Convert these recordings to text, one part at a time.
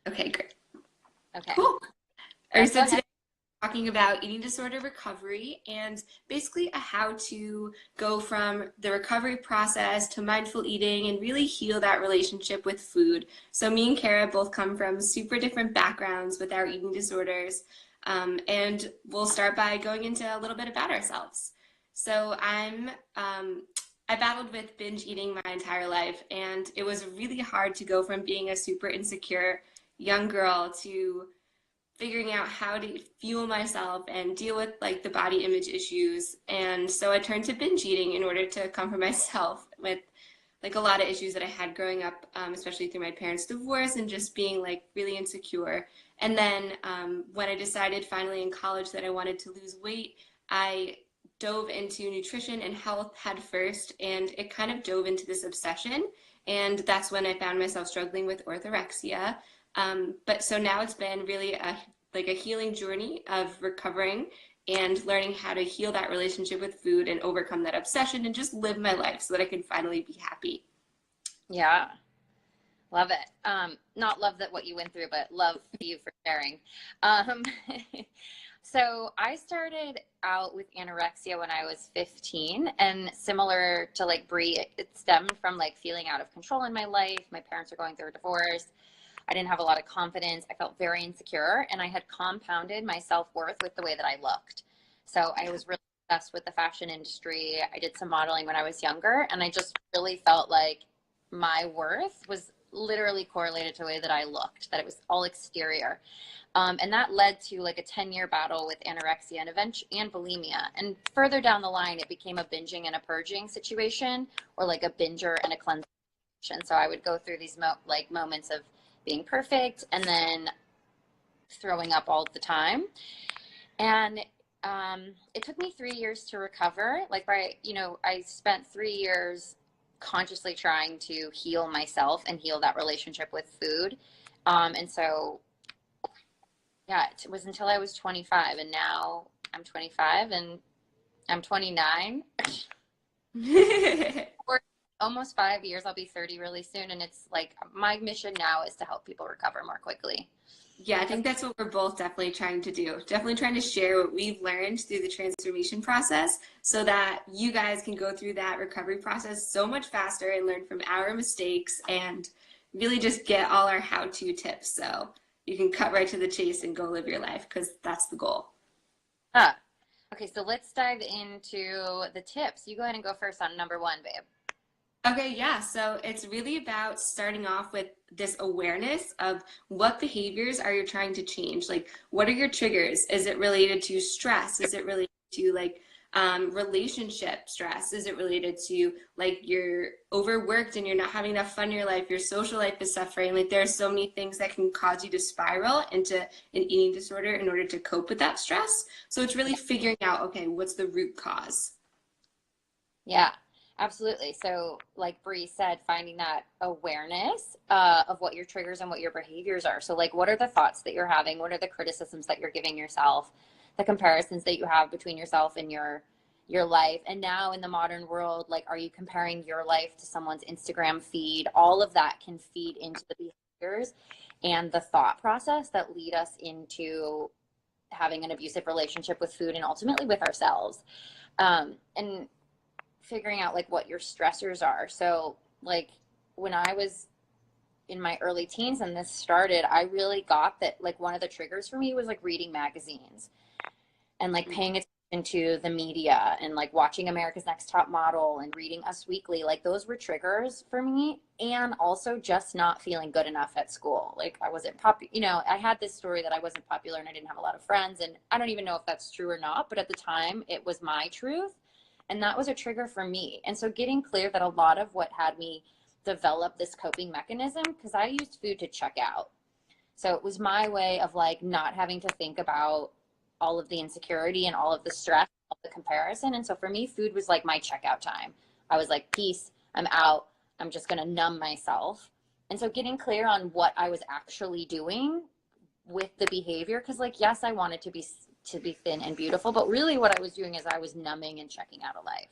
Okay, great. Okay. Cool. All right, Yes, go so ahead. today we're talking about eating disorder recovery and basically a how to go from the recovery process to mindful eating and really heal that relationship with food. So me and Kara both come from super different backgrounds with our eating disorders. And we'll start by going into a little bit about ourselves. So I battled with binge eating my entire life, and it was really hard to go from being a super insecure young girl to figuring out how to fuel myself and deal with like the body image issues. And so I turned to binge eating in order to comfort myself with like a lot of issues that I had growing up, especially through my parents' divorce and just being like really insecure. And then when I decided finally in college that I wanted to lose weight, I dove into nutrition and health head first, and it kind of dove into this obsession. And that's when I found myself struggling with orthorexia. But so now it's been really a healing journey of recovering and learning how to heal that relationship with food and overcome that obsession and just live my life so that I can finally be happy. Yeah, love it. Not love that what you went through, but love you for sharing. Um, so I started out with anorexia when I was 15, and similar to like Bree, it stemmed from like feeling out of control in my life. My parents were going through a divorce. I didn't have a lot of confidence. I felt very insecure, and I had compounded my self-worth with the way that I looked. So I was really obsessed with the fashion industry. I did some modeling when I was younger, and I just really felt like my worth was literally correlated to the way that I looked, that it was all exterior. And that led to like a 10-year battle with anorexia and bulimia. And further down the line, it became a binging and a purging situation, or like a binger and a cleansing. So I would go through these moments of being perfect and then throwing up all the time. And it took me 3 years to recover. I spent 3 years consciously trying to heal myself and heal that relationship with food. And so, yeah, it was until I was 25, and now I'm 25 and I'm 29. For almost 5 years. I'll be 30 really soon. And it's like my mission now is to help people recover more quickly. Yeah, I think that's what we're both definitely trying to do. Definitely trying to share what we've learned through the transformation process so that you guys can go through that recovery process so much faster and learn from our mistakes and really just get all our how-to tips so you can cut right to the chase and go live your life because that's the goal. Ah, okay, so let's dive into the tips. You go ahead and go first on number one, babe. Okay, yeah. So it's really about starting off with this awareness of what behaviors are you trying to change? Like, what are your triggers? Is it related to stress? Is it related to like relationship stress? Is it related to like you're overworked and you're not having enough fun in your life? Your social life is suffering. Like, there are so many things that can cause you to spiral into an eating disorder in order to cope with that stress. So it's really figuring out, okay, what's the root cause? Yeah, absolutely. So, like Bree said, finding that awareness of what your triggers and what your behaviors are. So, like, what are the thoughts that you're having? What are the criticisms that you're giving yourself? The comparisons that you have between yourself and your life. And now in the modern world, like, are you comparing your life to someone's Instagram feed? All of that can feed into the behaviors and the thought process that lead us into having an abusive relationship with food and ultimately with ourselves. And figuring out like what your stressors are. So like when I was in my early teens and this started, I really got that like one of the triggers for me was like reading magazines and like paying attention to the media and like watching America's Next Top Model and reading Us Weekly. Like those were triggers for me. And also just not feeling good enough at school. Like I wasn't I had this story that I wasn't popular and I didn't have a lot of friends. And I don't even know if that's true or not, but at the time it was my truth. And that was a trigger for me. And so getting clear that a lot of what had me develop this coping mechanism, because I used food to check out. So it was my way of like not having to think about all of the insecurity and all of the stress, all the comparison. And so for me, food was like my checkout time. I was like, peace, I'm out. I'm just going to numb myself. And so getting clear on what I was actually doing with the behavior, because like, yes, I wanted to be thin and beautiful, but really what I was doing is I was numbing and checking out of life.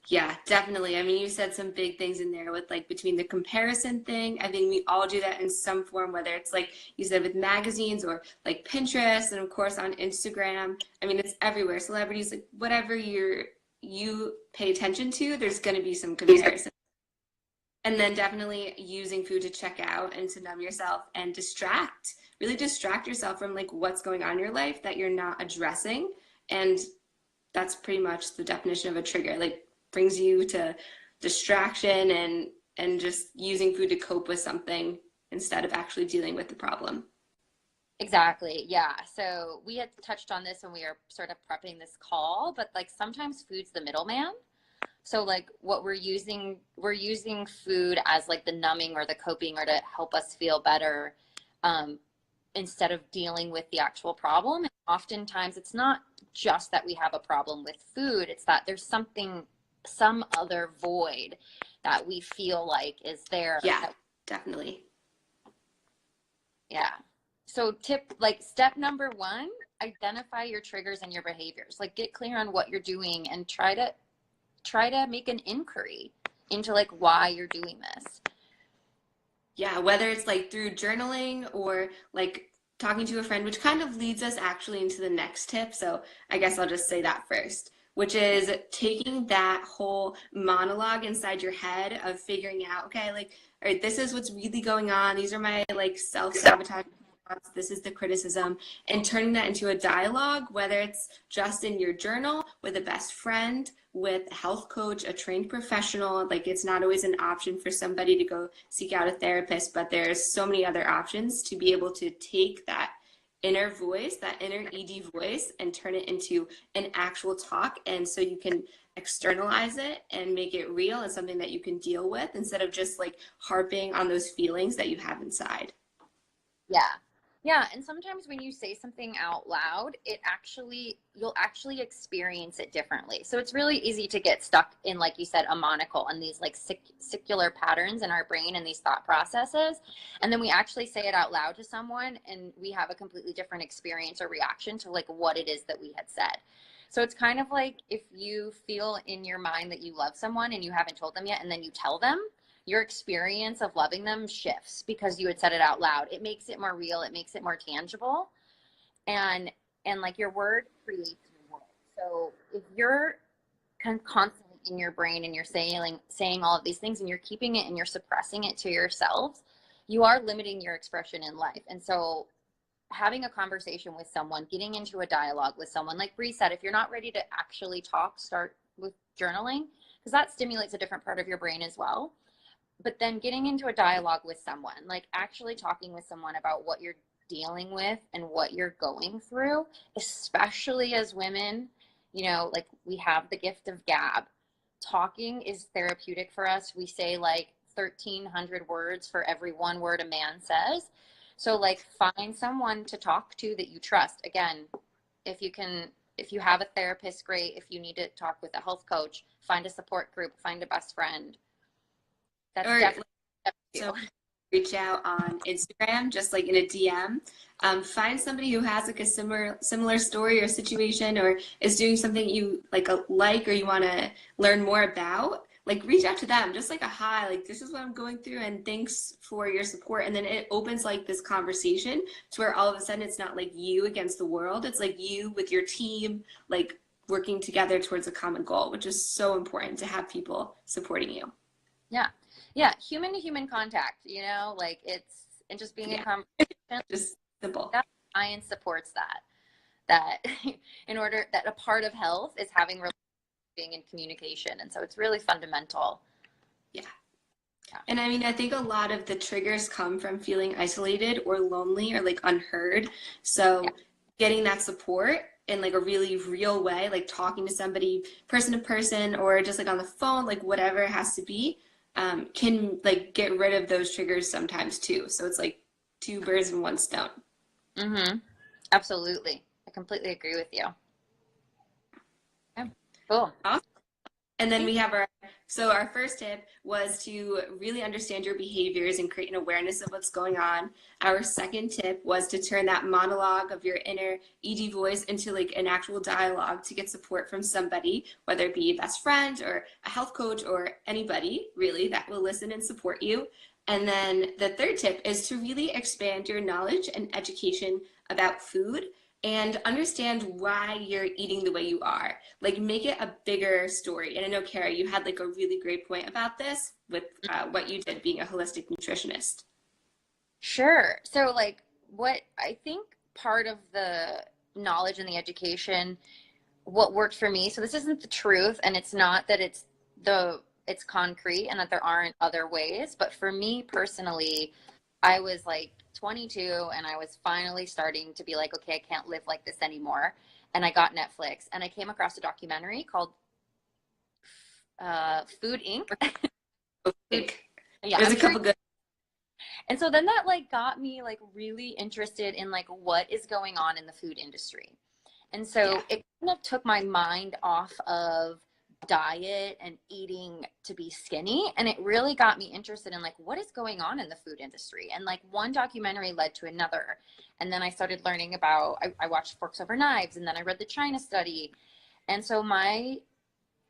Yeah, definitely. I mean, you said some big things in there with like between the comparison thing. I think we all do that in some form, whether it's like you said with magazines or like Pinterest and of course on Instagram. I mean, it's everywhere. Celebrities, like whatever you pay attention to, there's going to be some comparison. And then definitely using food to check out and to numb yourself and distract, really distract yourself from like what's going on in your life that you're not addressing. And that's pretty much the definition of a trigger. Like brings you to distraction and just using food to cope with something instead of actually dealing with the problem. Exactly. Yeah. So we had touched on this when we were sort of prepping this call, but like sometimes food's the middleman. So like what we're using food as like the numbing or the coping or to help us feel better, um, instead of dealing with the actual problem. And oftentimes it's not just that we have a problem with food, it's that there's some other void that we feel like is there. Yeah, definitely. Yeah. So like step number one, identify your triggers and your behaviors. Like get clear on what you're doing and try to make an inquiry into like why you're doing this. Yeah, whether it's like through journaling or like talking to a friend, which kind of leads us actually into the next tip. So I guess I'll just say that first, which is taking that whole monologue inside your head of figuring out, okay, like, all right, this is what's really going on. These are my like self-sabotage thoughts. This is the criticism, and turning that into a dialogue, whether it's just in your journal with a best friend, with a health coach, a trained professional. Like it's not always an option for somebody to go seek out a therapist, but there's so many other options to be able to take that inner voice, that inner ED voice, and turn it into an actual talk. And so you can externalize it and make it real and something that you can deal with instead of just like harping on those feelings that you have inside. Yeah. Yeah. And sometimes when you say something out loud, you'll actually experience it differently. So it's really easy to get stuck in, like you said, a monocle and these like circular patterns in our brain and these thought processes. And then we actually say it out loud to someone and we have a completely different experience or reaction to like what it is that we had said. So it's kind of like if you feel in your mind that you love someone and you haven't told them yet, and then you tell them, your experience of loving them shifts because you had said it out loud. It makes it more real. It makes it more tangible. And like your word creates your world. So if you're constantly in your brain and you're saying all of these things and you're keeping it and you're suppressing it to yourselves, you are limiting your expression in life. And so having a conversation with someone, getting into a dialogue with someone, like Bree said, if you're not ready to actually talk, start with journaling because that stimulates a different part of your brain as well. But then getting into a dialogue with someone, like actually talking with someone about what you're dealing with and what you're going through, especially as women, like we have the gift of gab. Talking is therapeutic for us. We say like 1,300 words for every one word a man says. So like find someone to talk to that you trust. Again, if you have a therapist, great. If you need to talk with a health coach, find a support group, find a best friend. That's Or definitely so reach out on Instagram, just like in a DM. Find somebody who has like a similar story or situation, or is doing something you like or you want to learn more about. Like reach out to them, just like a hi, like this is what I'm going through, and thanks for your support. And then it opens like this conversation to where all of a sudden it's not like you against the world. It's like you with your team, like working together towards a common goal, which is so important to have people supporting you. Yeah. Yeah. Human to human contact, like and just being in Yeah, conversation, just simple. that science supports that in order that a part of health is having being in communication. And so it's really fundamental. Yeah. Yeah. And I mean, I think a lot of the triggers come from feeling isolated or lonely or like unheard. Yeah. So getting that support in like a really real way, like talking to somebody person to person or just like on the phone, like whatever it has to be, can like get rid of those triggers sometimes too. So it's like two birds in one stone. Mm-hmm. Absolutely. I completely agree with you. Yeah. Cool. Awesome. And then we have our first tip was to really understand your behaviors and create an awareness of what's going on. Our second tip was to turn that monologue of your inner ED voice into like an actual dialogue to get support from somebody, whether it be a best friend or a health coach or anybody really that will listen and support you. And then the third tip is to really expand your knowledge and education about food and understand why you're eating the way you are. Like make it a bigger story. And I know, Kara, you had like a really great point about this with what you did being a holistic nutritionist. Sure. So like what I think part of the knowledge and the education, what worked for me, so this isn't the truth, and it's not that it's concrete and that there aren't other ways, but for me personally, I was like 22 and I was finally starting to be like, okay, I can't live like this anymore. And I got Netflix and I came across a documentary called Food Inc. I Food, think yeah, there's I'm a sure. couple good. And so then that like got me like really interested in like what is going on in the food industry. And Yeah. so it kind of took my mind off of diet and eating to be skinny, and it really got me interested in like what is going on in the food industry. And like one documentary led to another, and then I started learning about I watched Forks Over Knives, and then I read the China study. And so my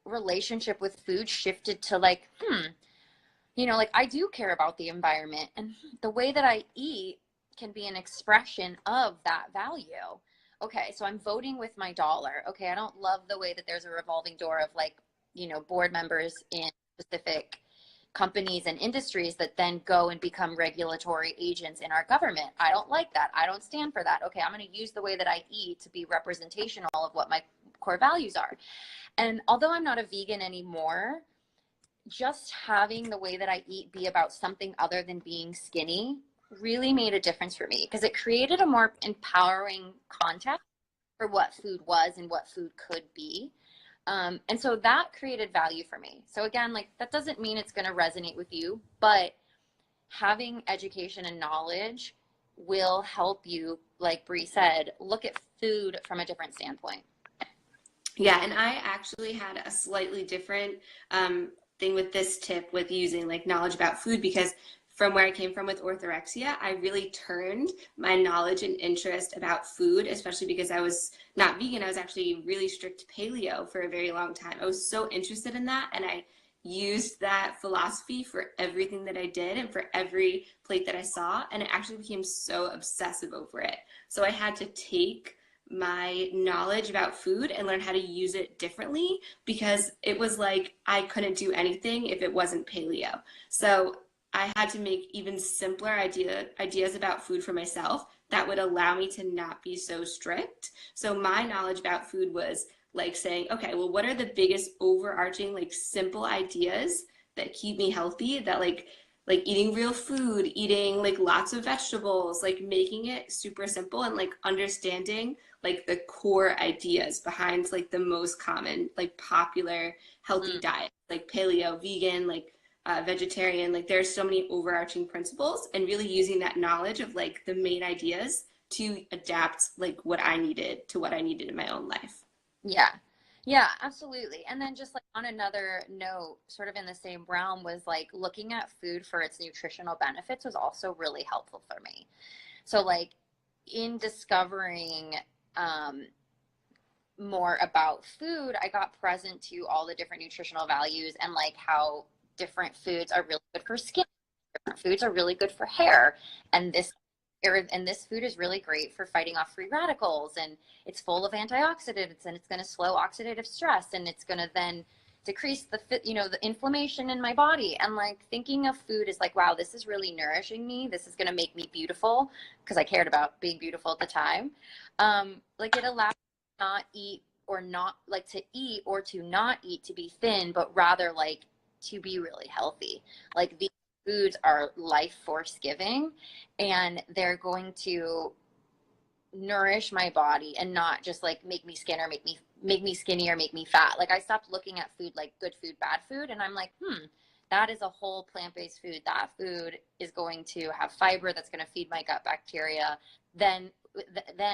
relationship with food shifted to like like I do care about the environment, and the way that I eat can be an expression of that value. Okay, so I'm voting with my dollar. Okay, I don't love the way that there's a revolving door of like, board members in specific companies and industries that then go and become regulatory agents in our government. I don't like that. I don't stand for that. Okay, I'm going to use the way that I eat to be representational of what my core values are. And although I'm not a vegan anymore, just having the way that I eat be about something other than being skinny really made a difference for me because it created a more empowering context for what food was and what food could be. And so that created value for me. So again, like that doesn't mean it's going to resonate with you, but having education and knowledge will help you, like Bree said, look at food from a different standpoint. Yeah, and I actually had a slightly different thing with this tip with using like knowledge about food because from where I came from with orthorexia, I really turned my knowledge and interest about food, especially because I was not vegan. I was actually really strict paleo for a very long time. I was so interested in that, and I used that philosophy for everything that I did and for every plate that I saw, and I actually became so obsessive over it. So I had to take my knowledge about food and learn how to use it differently because it was like I couldn't do anything if it wasn't paleo. So I had to make even simpler ideas about food for myself that would allow me to not be so strict. So my knowledge about food was like saying, okay, well, what are the biggest overarching, like simple ideas that keep me healthy, that like eating real food, eating like lots of vegetables, like making it super simple and like understanding like the core ideas behind like the most common, like popular healthy Mm. diet, like paleo, vegan, like vegetarian. Like there's so many overarching principles, and really using that knowledge of like the main ideas to adapt like what I needed to what I needed in my own life. Yeah. Yeah, absolutely. And then just like on another note, sort of in the same realm, was like looking at food for its nutritional benefits was also really helpful for me. So like in discovering um, more about food, I got present to all the different nutritional values and like how different foods are really good for skin, different foods are really good for hair, and this food is really great for fighting off free radicals, and it's full of antioxidants, and it's going to slow oxidative stress, and it's going to then decrease the inflammation in my body. And like thinking of food is like, wow, this is really nourishing me, this is going to make me beautiful, because I cared about being beautiful at the time. Like it allows me to not eat, or not like to eat or to not eat to be thin, but rather like to be really healthy. Like these foods are life force giving, and they're going to nourish my body and not just like make me skin or make me skinny or make me fat. Like I stopped looking at food like good food, bad food, and I'm like, that is a whole plant-based food. That food is going to have fiber that's going to feed my gut bacteria, then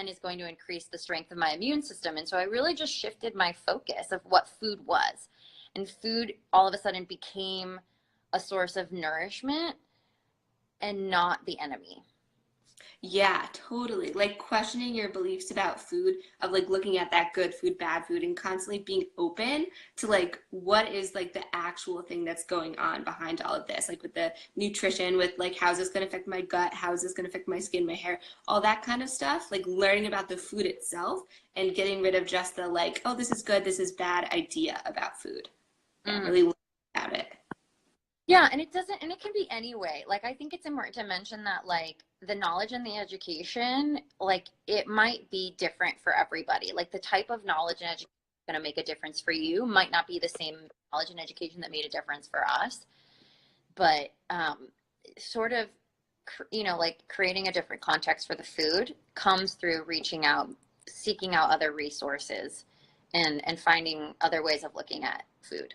is going to increase the strength of my immune system. And so I really just shifted my focus of what food was. and food all of a sudden became a source of nourishment and not the enemy. Yeah, totally. Like questioning your beliefs about food, of like looking at that good food, bad food, and constantly being open to like what is like the actual thing that's going on behind all of this. Like with the nutrition, with like how's this going to affect my gut, how is this going to affect my skin, my hair, all that kind of stuff. Like learning about the food itself and getting rid of just the like, oh, this is good, this is bad idea about food. Yeah, Mm. really learn about it. Yeah, and it doesn't, and it can be any way. Like, I think it's important to mention that, like, the knowledge and the education, like, it might be different for everybody. Like, the type of knowledge and education that's going to make a difference for you might not be the same knowledge and education that made a difference for us. But sort of, like creating a different context for the food comes through reaching out, seeking out other resources, and finding other ways of looking at food.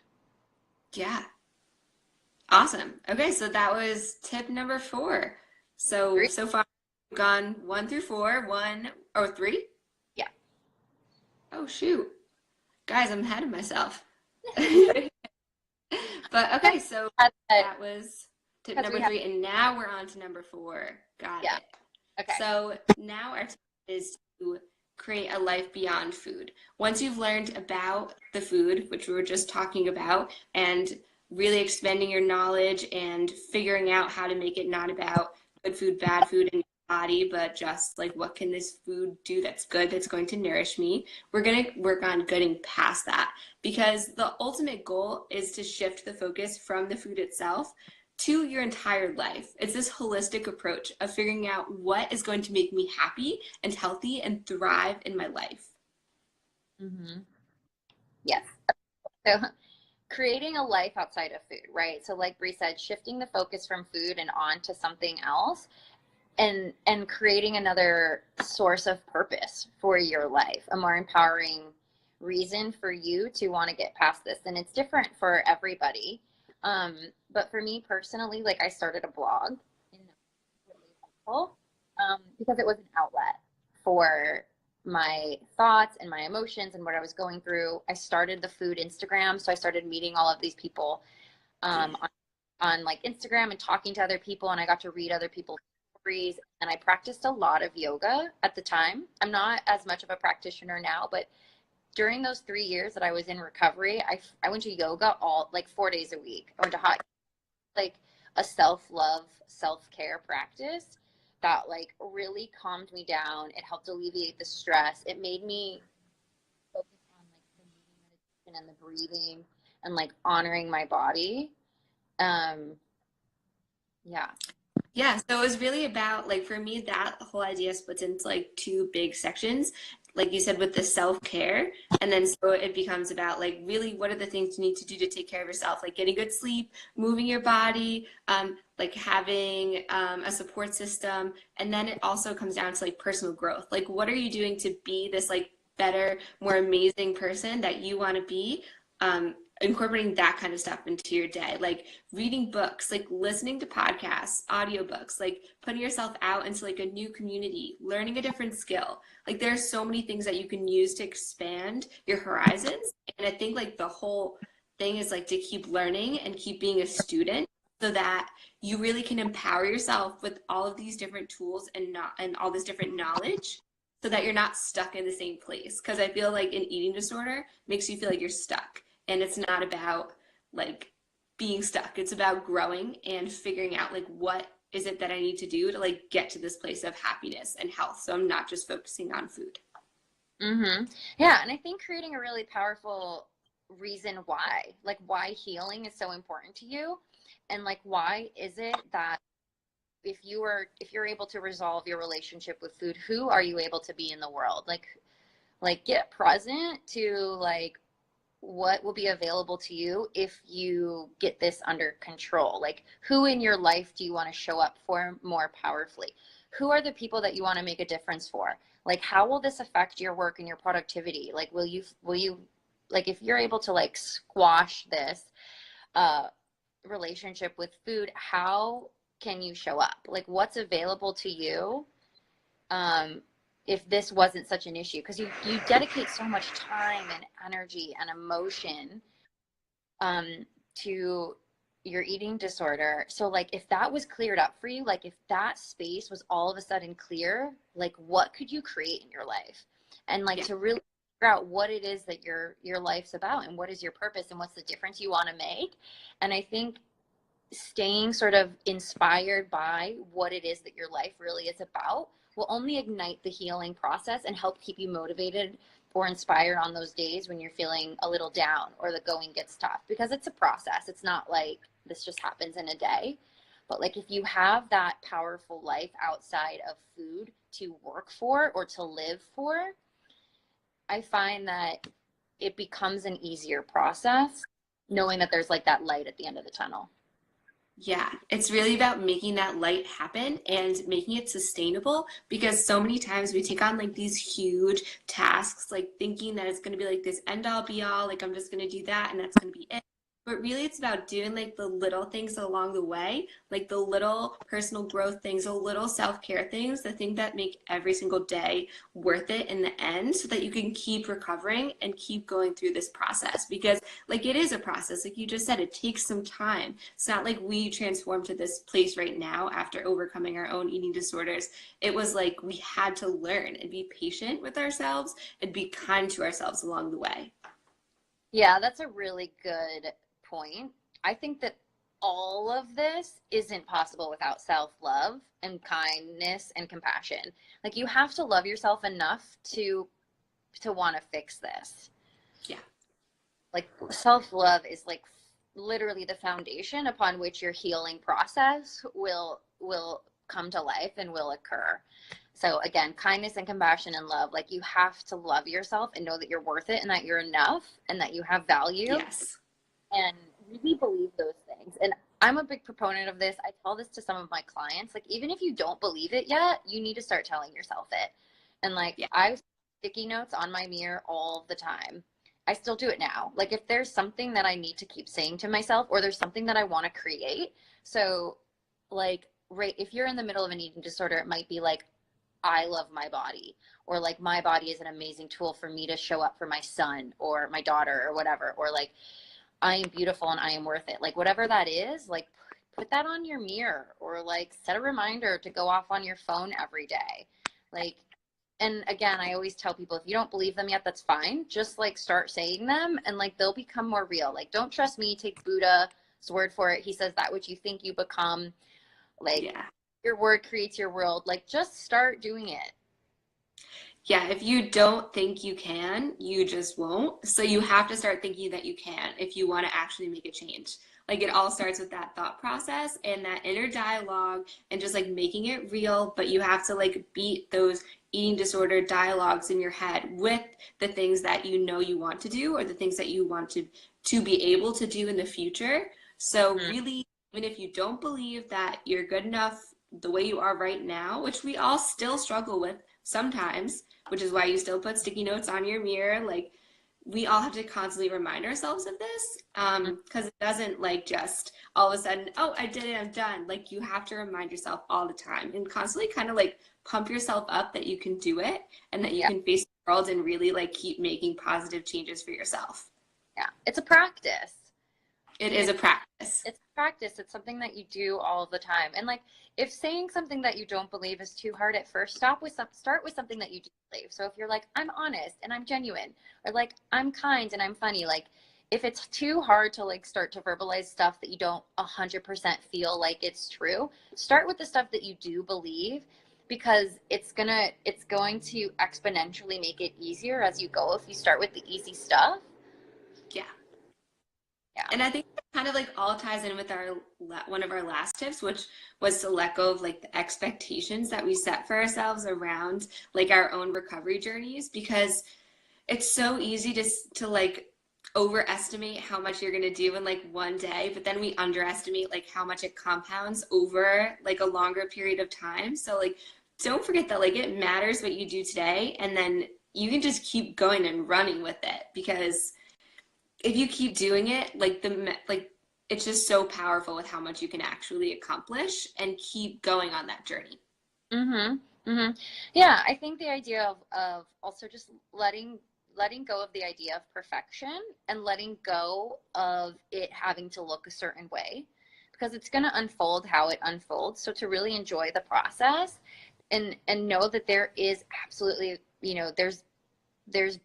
Yeah. Awesome. Okay, so that was tip number 4. So Three? so far we've gone 1 through 4, one or 3. Yeah. Oh shoot, guys, I'm ahead of myself. But Yeah. okay, so But that was tip because we number have, 3, and now we're on to number 4. Got yeah. it. Okay. So now our tip is to create a life beyond food. Once you've learned about the food, which we were just talking about, and really expanding your knowledge and figuring out how to make it not about good food, bad food in your body, but just like what can this food do that's good, that's going to nourish me. We're going to work on getting past that because the ultimate goal is to shift the focus from the food itself to your entire life. It's this holistic approach of figuring out what is going to make me happy and healthy and thrive in my life. Mm-hmm. Yes. So creating a life outside of food, right? So like Bree said, shifting the focus from food and on to something else, and creating another source of purpose for your life, a more empowering reason for you to want to get past this. And it's different for everybody. But for me personally, like I started a blog, and that was really helpful, because it was an outlet for my thoughts and my emotions and what I was going through. I started the food Instagram, so I started meeting all of these people on like Instagram and talking to other people, and I got to read other people's stories, and I practiced a lot of yoga at the time. I'm not as much of a practitioner now, but during those 3 years that I was in recovery, I went to yoga all like 4 days a week. I went to hot, like a self-love, self-care practice that like really calmed me down. It helped alleviate the stress. It made me focus on like the meditation and the breathing and like honoring my body. Um, yeah. Yeah, so it was really about like for me that whole idea splits into like 2 big sections. Like you said with the self-care, and then so it becomes about like really what are the things you need to do to take care of yourself, like getting good sleep, moving your body, like having a support system, and then it also comes down to like personal growth. Like what are you doing to be this like better, more amazing person that you want to be? Incorporating that kind of stuff into your day, like reading books, like listening to podcasts, audiobooks, like putting yourself out into like a new community, learning a different skill. Like there are so many things that you can use to expand your horizons. And I think like the whole thing is like to keep learning and keep being a student so that you really can empower yourself with all of these different tools and all this different knowledge so that you're not stuck in the same place. Because I feel like an eating disorder makes you feel like you're stuck. And it's not about like being stuck. It's about growing and figuring out like what is it that I need to do to like get to this place of happiness and health. So I'm not just focusing on food. Mm-hmm. Yeah, and I think creating a really powerful reason why, like why healing is so important to you, and like why is it that if you're able to resolve your relationship with food, who are you able to be in the world? Like get present to like what will be available to you if you get this under control. Like who in your life do you want to show up for more powerfully? Who are the people that you want to make a difference for? Like how will this affect your work and your productivity? Like will you like if you're able to like squash this uh relationship with food, how can you show up? Like what's available to you um if this wasn't such an issue, because you dedicate so much time and energy and emotion to your eating disorder. So like if that was cleared up for you, like if that space was all of a sudden clear, like what could you create in your life? And like Yeah. to really figure out what it is that your life's about and what is your purpose and what's the difference you want to make. And I think staying sort of inspired by what it is that your life really is about will only ignite the healing process and help keep you motivated or inspired on those days when you're feeling a little down or the going gets tough, because it's a process. It's not like this just happens in a day. But like if you have that powerful life outside of food to work for or to live for, I find that it becomes an easier process knowing that there's like that light at the end of the tunnel. Yeah, it's really about making that light happen and making it sustainable, because so many times we take on like these huge tasks, like thinking that it's going to be like this end all be all, like I'm just going to do that and that's going to be it. But really, it's about doing like the little things along the way, like the little personal growth things, the little self-care things, the things that make every single day worth it in the end, so that you can keep recovering and keep going through this process. Because like it is a process, like you just said, it takes some time. It's not like we transformed to this place right now after overcoming our own eating disorders. It was like we had to learn and be patient with ourselves and be kind to ourselves along the way. Yeah, that's a really good point. I think that all of this isn't possible without self-love and kindness and compassion. Like you have to love yourself enough to want to fix this. Yeah. Like self-love is like literally the foundation upon which your healing process will come to life and will occur. So again, kindness and compassion and love, like you have to love yourself and know that you're worth it and that you're enough and that you have value, Yes. and really believe those things. And I'm a big proponent of this. I tell this to some of my clients, like even if you don't believe it yet, you need to start telling yourself it. And like Yeah. I sticky notes on my mirror all the time. I still do it now. Like if there's something that I need to keep saying to myself, or there's something that I want to create. So like right, if you're in the middle of an eating disorder, it might be like I love my body, or like my body is an amazing tool for me to show up for my son or my daughter or whatever, or like I am beautiful and I am worth it. Like whatever that is, like put that on your mirror, or like set a reminder to go off on your phone every day. Like, and again, I always tell people if you don't believe them yet, that's fine. Just like start saying them and like they'll become more real. Like don't trust me, take Buddha's word for it. He says that which you think you become. Like Yeah. your word creates your world. Like just start doing it. Yeah, if you don't think you can, you just won't. So you have to start thinking that you can if you want to actually make a change. Like it all starts with that thought process and that inner dialogue and just like making it real, but you have to like beat those eating disorder dialogues in your head with the things that you know you want to do, or the things that you want to be able to do in the future. So Mm-hmm. really, even if you don't believe that you're good enough the way you are right now, which we all still struggle with sometimes, which is why you still put sticky notes on your mirror. Like we all have to constantly remind ourselves of this, because it doesn't like just all of a sudden, oh, I did it, I'm done. Like you have to remind yourself all the time and constantly kind of like pump yourself up that you can do it and that you Yeah. can face the world and really like keep making positive changes for yourself. Yeah. It's a practice. It is a practice. It's practice. It's something that you do all the time. And like if saying something that you don't believe is too hard at first, start with something that you do believe. So if you're like, I'm honest and I'm genuine, or like I'm kind and I'm funny, like if it's too hard to like start to verbalize stuff that you don't 100% feel like it's true, start with the stuff that you do believe, because it's going to exponentially make it easier as you go if you start with the easy stuff. Yeah. Yeah. And I think that kind of like all ties in with our one of our last tips, which was to let go of like the expectations that we set for ourselves around like our own recovery journeys, because it's so easy to like overestimate how much you're going to do in like one day, but then we underestimate like how much it compounds over like a longer period of time. So like don't forget that like it matters what you do today, and then you can just keep going and running with it, because if you keep doing it, like it's just so powerful with how much you can actually accomplish and keep going on that journey. Mm-hmm. Mm-hmm. Yeah, I think the idea of also just letting letting go of the idea of perfection and letting go of it having to look a certain way, because it's going to unfold how it unfolds. So to really enjoy the process and know that there is absolutely, you know, there's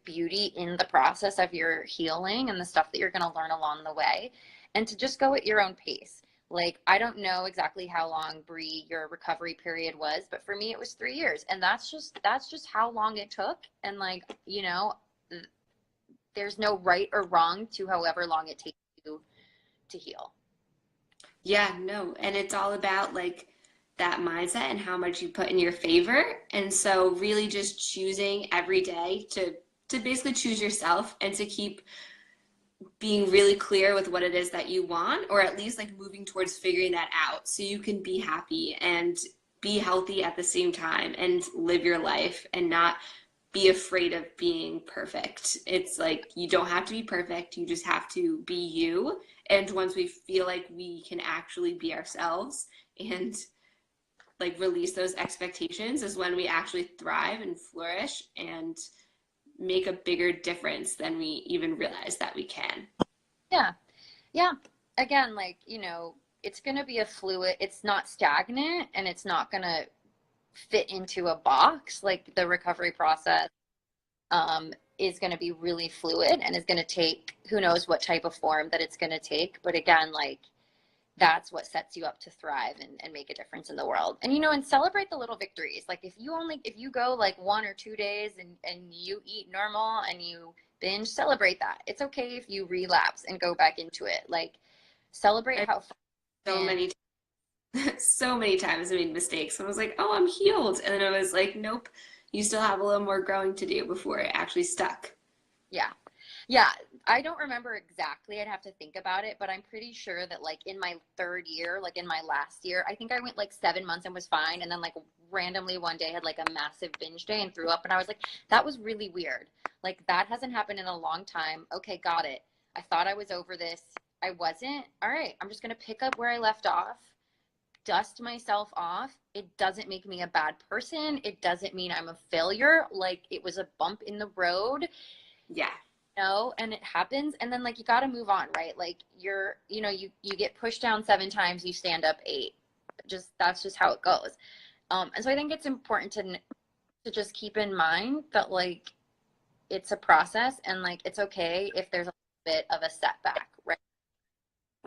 beauty in the process of your healing and the stuff that you're going to learn along the way, and to just go at your own pace. Like, I don't know exactly how long, Bree, your recovery period was, but for me, it was 3 years. And that's just how long it took. And like, you know, there's no right or wrong to however long it takes you to heal. Yeah, no. And it's all about like that mindset and how much you put in your favor. And so really just choosing every day to basically choose yourself and to keep being really clear with what it is that you want, or at least like moving towards figuring that out so you can be happy and be healthy at the same time and live your life and not be afraid of being perfect. It's like you don't have to be perfect, you just have to be you. And once we feel like we can actually be ourselves and like release those expectations is when we actually thrive and flourish and make a bigger difference than we even realize that we can. Yeah. Yeah. Again, like, you know, it's going to be a fluid, it's not stagnant, and it's not going to fit into a box. Like, the recovery process is going to be really fluid and is going to take, who knows what type of form that it's going to take. But again, like, that's what sets you up to thrive and make a difference in the world. And, you know, and celebrate the little victories. Like, if you go like 1 or 2 days and you eat normal and you binge, celebrate that. It's okay if you relapse and go back into it. Like, celebrate I how far so you've been. many so many times I made mistakes. I was like, oh, I'm healed. And then I was like, nope, you still have a little more growing to do before it actually stuck. Yeah. Yeah. I don't remember exactly. I'd have to think about it, but I'm pretty sure that like in my 3rd year, like in my last year, I think I went like 7 months and was fine. And then like randomly one day had like a massive binge day and threw up. And I was like, that was really weird. Like, that hasn't happened in a long time. Okay, got it. I thought I was over this. I wasn't. All right. I'm just going to pick up where I left off, dust myself off. It doesn't make me a bad person. It doesn't mean I'm a failure. Like, it was a bump in the road, Yeah. and it happens. And then like, you got to move on, right? Like, you get pushed down 7 times, you stand up 8. That's just how it goes. And so I think it's important to just keep in mind that like, it's a process, and like, it's okay if there's a bit of a setback, right?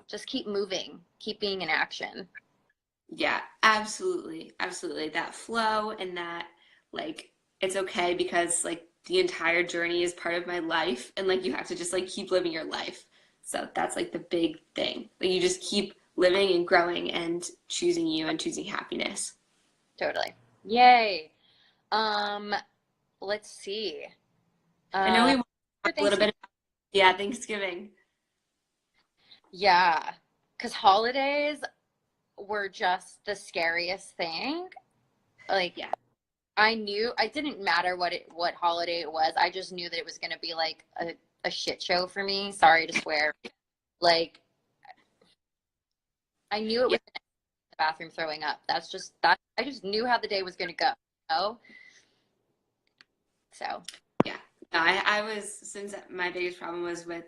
Just keep moving, keep being in action. Yeah, absolutely. Absolutely. That flow and that, like, it's okay because, like, the entire journey is part of my life. And, like, you have to just, like, keep living your life. So that's, like, the big thing. Like, you just keep living and growing and choosing you and choosing happiness. Totally. Yay. Um, let's see. I know we Uh, want to for talk a little Thanksgiving. bit about, yeah, Thanksgiving. Yeah, because holidays were just the scariest thing. Like, Yeah. I knew I didn't matter what holiday it was. I just knew that it was going to be like a shit show for me. Sorry to swear. Like, I knew it Yeah. was in the bathroom throwing up. That's just that. I just knew how the day was going to go. You know? So, Yeah. No, I was, since my biggest problem was with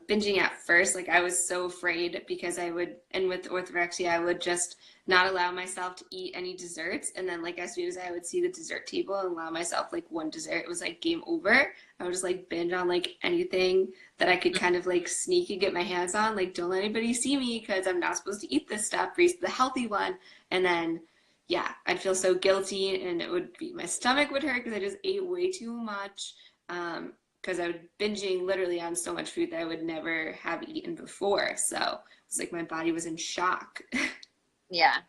binging at first, like I was so afraid because I would, and with orthorexia, I would just not allow myself to eat any desserts. And then, like, as soon as I would see the dessert table and allow myself like one dessert, it was like game over. I would just like binge on like anything that I could kind of like sneak and get my hands on. Like, don't let anybody see me because I'm not supposed to eat this stuff, raise the healthy one. And then yeah, I'd feel so guilty and it would be my stomach would hurt because I just ate way too much. Because I was binging literally on so much food that I would never have eaten before. So it was like my body was in shock. yeah.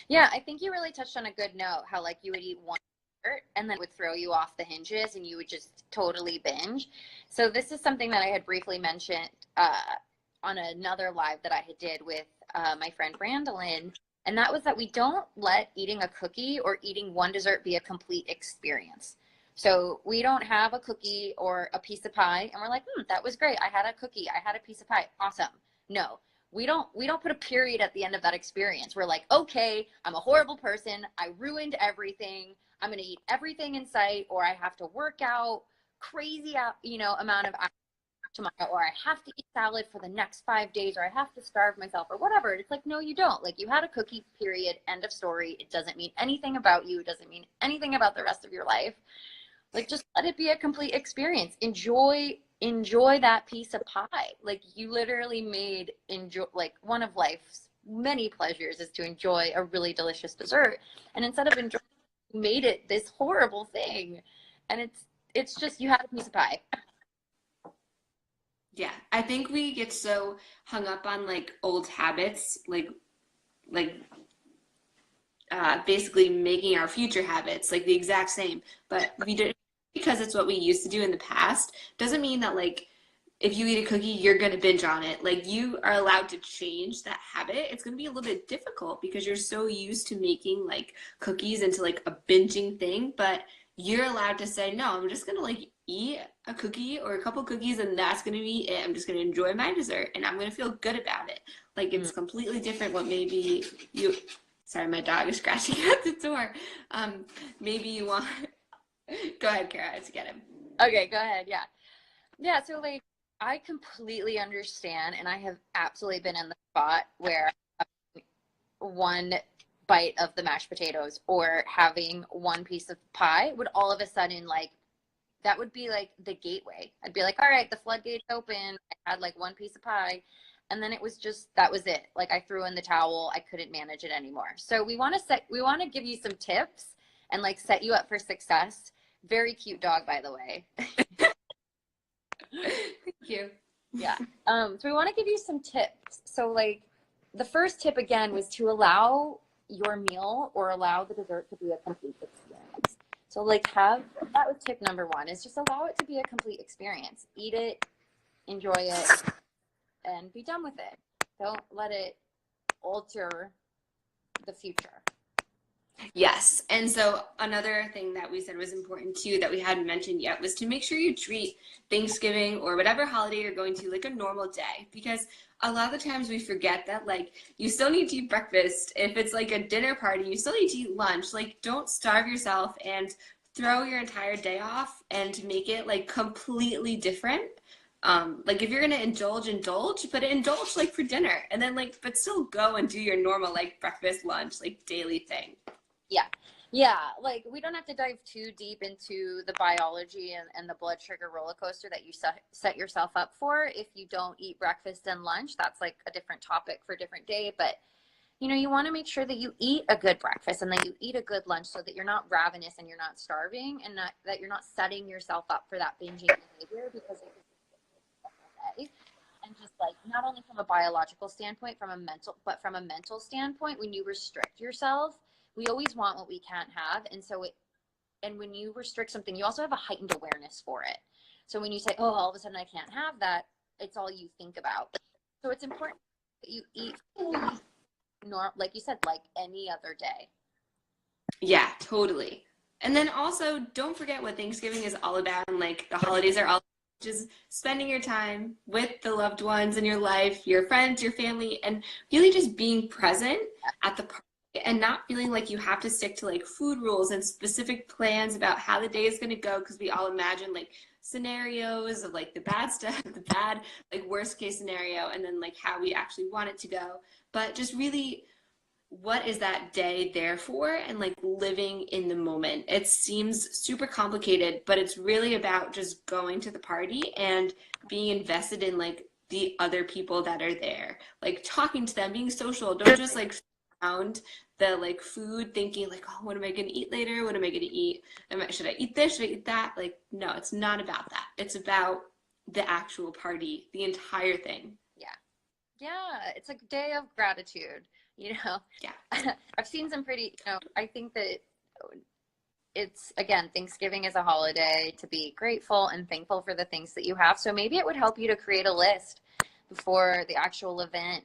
Yeah, I think you really touched on a good note, how like you would eat one dessert and then it would throw you off the hinges and you would just totally binge. So this is something that I had briefly mentioned on another live that I had did with my friend Randolyn, and that was that we don't let eating a cookie or eating one dessert be a complete experience. So we don't have a cookie or a piece of pie and we're like, that was great. I had a cookie. I had a piece of pie. Awesome. No, we don't put a period at the end of that experience. We're like, okay, I'm a horrible person. I ruined everything. I'm going to eat everything in sight, or I have to work out crazy, amount of hours tomorrow, or I have to eat salad for the next 5 days, or I have to starve myself, or whatever. It's like, no, you don't. Like, you had a cookie, period, end of story. It doesn't mean anything about you. It doesn't mean anything about the rest of your life. Like, just let it be a complete experience. Enjoy that piece of pie. Like, you literally enjoy, like, one of life's many pleasures is to enjoy a really delicious dessert. And instead of enjoying, you made it this horrible thing. And it's just, you had a piece of pie. Yeah, I think we get so hung up on like old habits, like basically making our future habits like the exact same, but we did because it's what we used to do in the past doesn't mean that like if you eat a cookie, you're going to binge on it. Like you are allowed to change that habit. It's going to be a little bit difficult because you're so used to making like cookies into like a binging thing, but you're allowed to say, no, I'm just going to like eat a cookie or a couple cookies and that's going to be it. I'm just going to enjoy my dessert and I'm going to feel good about it. Like it's completely different what maybe you, sorry, my dog is scratching at the door. Maybe you want, go ahead, Kara, let's get him. Okay, go ahead. Yeah. Yeah. So like, I completely understand. And I have absolutely been in the spot where one bite of the mashed potatoes or having one piece of pie would all of a sudden like, that would be like the gateway. I'd be like, all right, the floodgates open. I had like one piece of pie. And then it was just, that was it. Like I threw in the towel. I couldn't manage it anymore. So we want to give you some tips and like set you up for success. Very cute dog, by the way. Thank you. Yeah. So we want to give you some tips. So like the first tip again was to allow your meal or allow the dessert to be a complete experience. So like that was tip number one, is just allow it to be a complete experience. Eat it, enjoy it, and be done with it. Don't let it alter the future. Yes. And so another thing that we said was important too that we hadn't mentioned yet was to make sure you treat Thanksgiving or whatever holiday you're going to like a normal day, because a lot of the times we forget that like you still need to eat breakfast. If it's like a dinner party, you still need to eat lunch. Like don't starve yourself and throw your entire day off and make it like completely different. Like if you're gonna indulge, but indulge like for dinner and then like but still go and do your normal like breakfast, lunch, like daily thing. Yeah. Yeah. Like we don't have to dive too deep into the biology and the blood sugar roller coaster that you set yourself up for if you don't eat breakfast and lunch. That's like a different topic for a different day. But, you want to make sure that you eat a good breakfast and that you eat a good lunch so that you're not ravenous and you're not starving and that you're not setting yourself up for that binging behavior because it day. And just like not only from a biological standpoint, but from a mental standpoint, when you restrict yourself, we always want what we can't have. And when you restrict something, you also have a heightened awareness for it. So when you say, oh, all of a sudden I can't have that, it's all you think about. So it's important that you eat like you said, like any other day. Yeah, totally. And then also don't forget what Thanksgiving is all about and like the holidays are all just spending your time with the loved ones in your life, your friends, your family, and really just being present at the party and not feeling like you have to stick to like food rules and specific plans about how the day is going to go because we all imagine like scenarios of like the bad stuff, the bad like worst case scenario, and then like how we actually want it to go. But just really what is that day there for and like living in the moment. It seems super complicated, but it's really about just going to the party and being invested in like the other people that are there, like talking to them, being social. Don't just like around the like food thinking like, oh, what am I going to eat later, what am I going to eat, should I eat this, should I eat that? Like no, it's not about that. It's about the actual party, the entire thing. Yeah, it's a day of gratitude, Yeah. I've seen some pretty, I think that it's, again, Thanksgiving is a holiday to be grateful and thankful for the things that you have. So maybe it would help you to create a list before the actual event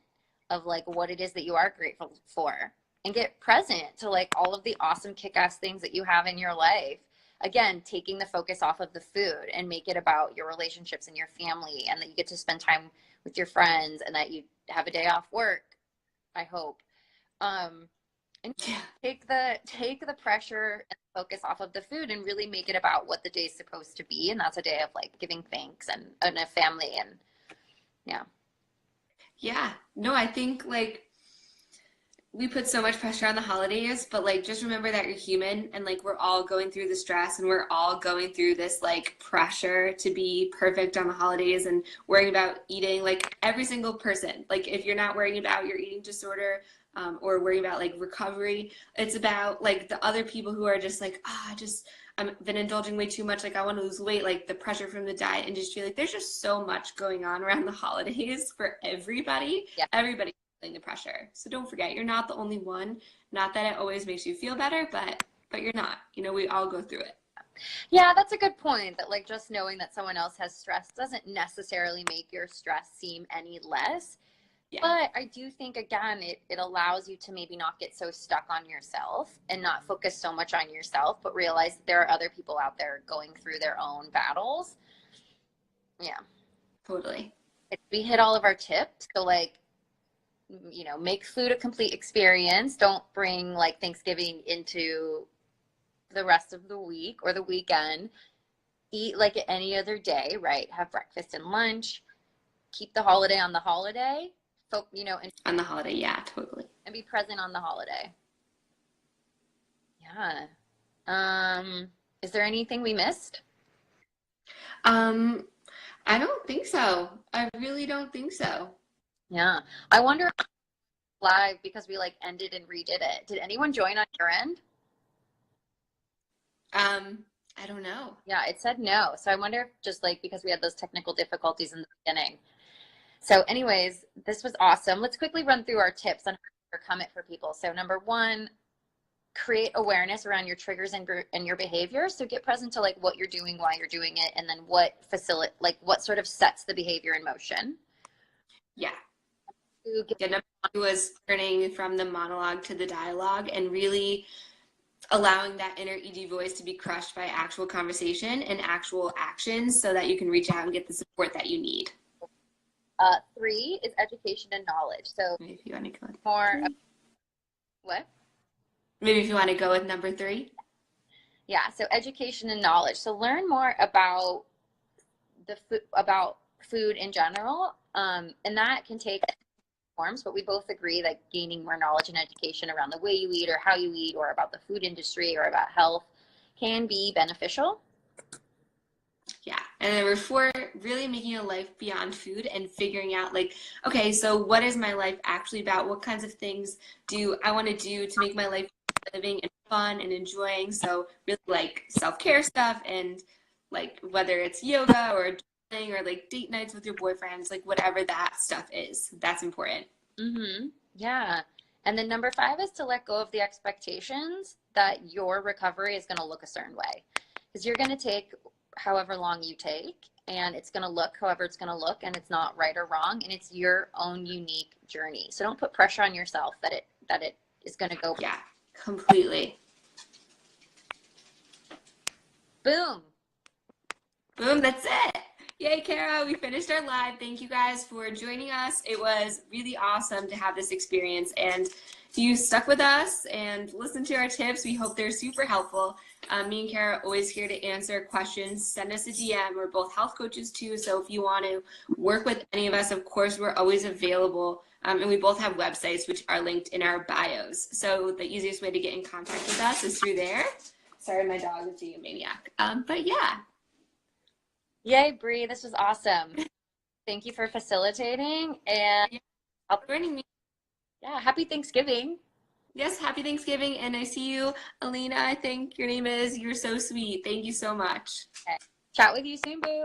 of like what it is that you are grateful for and get present to like all of the awesome kick-ass things that you have in your life. Again, taking the focus off of the food and make it about your relationships and your family, and that you get to spend time with your friends and that you have a day off work, I hope. And Yeah. take the pressure and focus off of the food and really make it about what the day is supposed to be. And that's a day of like giving thanks and a family and yeah. Yeah. No, I think like we put so much pressure on the holidays, but like just remember that you're human and like we're all going through the stress and we're all going through this like pressure to be perfect on the holidays and worrying about eating like every single person. Like if you're not worrying about your eating disorder or worrying about like recovery, it's about like the other people who are just like, ah, I've been indulging way too much. Like I want to lose weight, like the pressure from the diet industry. Like there's just so much going on around the holidays for everybody. Yeah. Everybody the pressure. So don't forget, you're not the only one. Not that it always makes you feel better, but you're not. You know, we all go through it. Yeah, that's a good point. That like just knowing that someone else has stress doesn't necessarily make your stress seem any less. Yeah. But I do think again it allows you to maybe not get so stuck on yourself and not focus so much on yourself, but realize that there are other people out there going through their own battles. Yeah. Totally. We hit all of our tips. So like, you know, make food a complete experience. Don't bring like Thanksgiving into the rest of the week or the weekend. Eat like any other day, right? Have breakfast and lunch. Keep the holiday on the holiday. You know, and on the holiday, yeah, totally. And be present on the holiday. Yeah. Is there anything we missed? I don't think so. I really don't think so. Yeah. I wonder if live because we like ended and redid it. Did anyone join on your end? I don't know. Yeah, it said no. So I wonder if just like because we had those technical difficulties in the beginning. So anyways, this was awesome. Let's quickly run through our tips on how to overcome it for people. So number one, create awareness around your triggers and your behavior. So get present to like what you're doing, why you're doing it, and then what sort of sets the behavior in motion. Yeah. Number two was turning from the monologue to the dialogue and really allowing that inner ED voice to be crushed by actual conversation and actual actions so that you can reach out and get the support that you need. 3 is education and knowledge. So maybe if you want to go with more what? Maybe if you want to go with number 3. Yeah, so education and knowledge. So learn more about about food in general, and that can take forms, but we both agree that gaining more knowledge and education around the way you eat or how you eat or about the food industry or about health can be beneficial. Yeah. And number 4, really making a life beyond food and figuring out like, okay, so what is my life actually about? What kinds of things do I want to do to make my life living and fun and enjoying? So really like self-care stuff and like whether it's yoga or or like date nights with your boyfriends, like whatever that stuff is, that's important. Mm-hmm. Yeah. And then number 5 is to let go of the expectations that your recovery is going to look a certain way, because you're going to take however long you take and it's going to look however it's going to look, and it's not right or wrong, and it's your own unique journey. So don't put pressure on yourself that it is going to go. Yeah, completely. Boom. Boom, that's it. Yay, Kara, we finished our live. Thank you guys for joining us. It was really awesome to have this experience, and you stuck with us and listened to our tips. We hope they're super helpful. Me and Kara are always here to answer questions. Send us a DM. We're both health coaches too, so if you want to work with any of us, of course, we're always available. And we both have websites which are linked in our bios. So the easiest way to get in contact with us is through there. Sorry, my dog is being a maniac. But yeah. Yay, Bree, this was awesome. Thank you for facilitating, and joining me. Yeah, happy Thanksgiving. Yes, happy Thanksgiving, and I see you, Alina, I think your name is. You're so sweet. Thank you so much. Okay. Chat with you soon, boo.